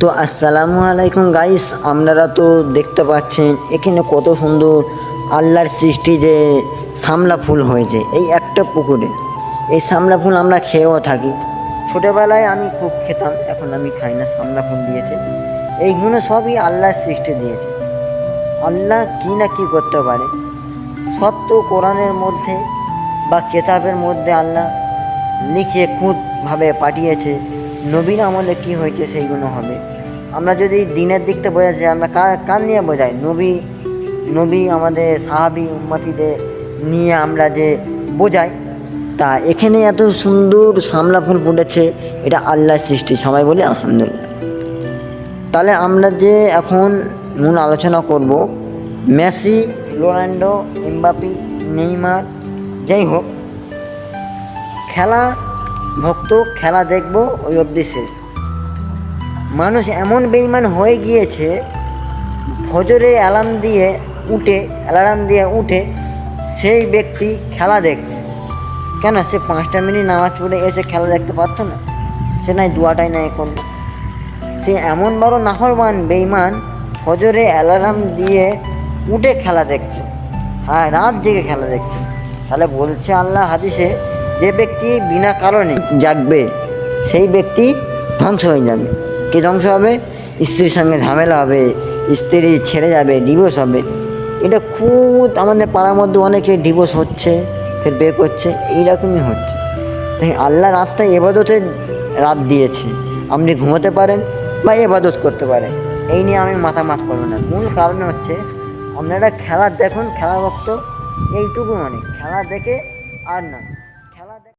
তো আসসালামু আলাইকুম গাইস, আপনারা তো দেখতে পাচ্ছেন এখানে কত সুন্দর আল্লাহর সৃষ্টি যে সামলা ফুল হয়েছে এই একটা পুকুরে। এই সামলা ফুল আমরা খেয়েও থাকি, ছোটোবেলায় আমি খুব খেতাম, এখন আমি খাই না। সামলা ফুল দিয়েছে, এইগুলো সবই আল্লাহর সৃষ্টি দিয়েছে। আল্লাহ কী না কী করতে পারে, সব তো কোরআনের মধ্যে বা কেতাবের মধ্যে আল্লাহ লিখে খুদভাবে পাঠিয়েছে। নবীর আমলে কি হয়েছে সেইগুলো হবে। আমরা যদি দিনের দিকটা বোঝাচ্ছি, আমরা কার নিয়ে বোঝাই? নবী আমাদের সাহাবী উম্মতিদের নিয়ে আমরা যে বোঝাই, তা এখানে এত সুন্দর সামলা ফুল ফুটেছে, এটা আল্লাহর সৃষ্টি। সবাই বলি আলহামদুলিল্লাহ। তাহলে আমরা যে এখন মূল আলোচনা করব, মেসি, রোনাল্ডো, এমবাপি, নেইমার, যাই হোক, খেলা ভক্ত খেলা দেখব ওই অবধি শেষ। মানুষ এমন বেঈমান হয়ে গিয়েছে, ফজরে অ্যালার্ম দিয়ে উঠে সেই ব্যক্তি খেলা দেখবে। কেন? সে 5টা মিনিট নামাজ পড়ে এসে খেলা দেখতে পারতো না? সে নাই দুয়াটাই নাই করলো। সে এমন বড় নাফরমান বেঈমান, ফজরে অ্যালার্ম দিয়ে উঠে খেলা দেখছে, হ্যাঁ, রাত জেগে খেলা দেখছে। তাহলে বলছে আল্লাহ হাদিসে, যে ব্যক্তি বিনা কারণে জাগবে সেই ব্যক্তি ধ্বংস হয়ে যাবে। কি ধ্বংস হবে? স্ত্রীর সঙ্গে ঝামেলা হবে, স্ত্রী ছেড়ে যাবে, ডিভোর্স হবে। এটা খুব আমাদের পাড়ার মধ্যে অনেকে ডিভোর্স হচ্ছে, ফের বিয়ে করছে, এইরকমই হচ্ছে। তাই আল্লাহ রাতটা এবাদতের রাত দিয়েছে, আপনি ঘুমোতে পারেন বা এবাদত করতে পারেন। এই নিয়ে আমি মাতামাত করবো না। মূল কারণ হচ্ছে আপনারা খেলা দেখুন, খেলা ভক্ত এইটুকু, মানে খেলা দেখে আর না।